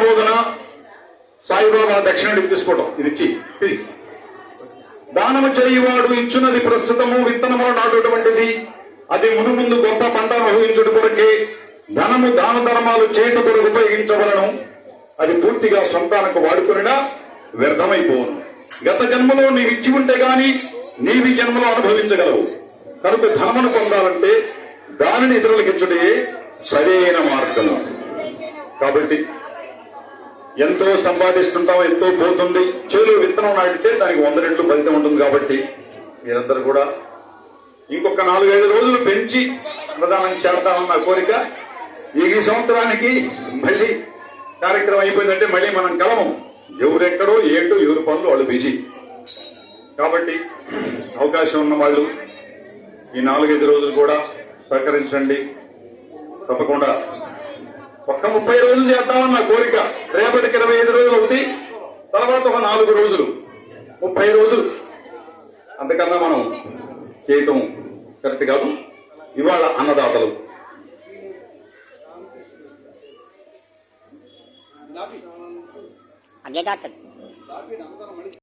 బోధన, సాయిబాబా దక్షిణానికి తీసుకోవటం, ఇది దానము చేయువాడు ఇచ్చున్నది ప్రస్తుతము విత్తనము నాటుటువంటిది, అది మునుముందు గొప్ప పంట అనుభవించుట కొరకే. ధనము దాన ధర్మాలు చేటు కొరకు ఉపయోగించవలను, అది పూర్తిగా సొంతానికి వాడుకునినా వ్యర్థమైపోవును. గత జన్మలో నీవు ఇచ్చి ఉంటే గాని నీవి జన్మలో అనుభవించగలవు. కనుక ధనమును పొందాలంటే దానిని ఇతరులకు ఇచ్చుటే సరైన మార్గము. కాబట్టి ఎంతో సంపాదిస్తుంటాం, ఎంతో పోతుంది. చేలో విత్తనం నాటితే దానికి 100 రెట్లు ఫలితం ఉంటుంది. కాబట్టి మీరందరూ కూడా ఇంకొక 4-5 రోజులు పెంచి ప్రదానం చేద్దామన్న కోరిక. ఈ సంవత్సరానికి మళ్ళీ కార్యక్రమం అయిపోయిందంటే మళ్ళీ మనం కలము. ఎవరెక్కడో ఏంటో ఎవరి పనులు వాళ్ళు బిజీ. కాబట్టి అవకాశం ఉన్న వాళ్ళు ఈ 4-5 రోజులు కూడా సహకరించండి. తప్పకుండా ఒక్క 30 రోజులు చేద్దామన్న కోరిక. రేపటికి 25 రోజులు అవుతాయి, తర్వాత ఒక 4 రోజులు, 30 రోజులు. అంతకన్నా మనం చేయటం కరెక్ట్ కాదు. ఇవాళ అన్నదాతలు అన్నదాతలు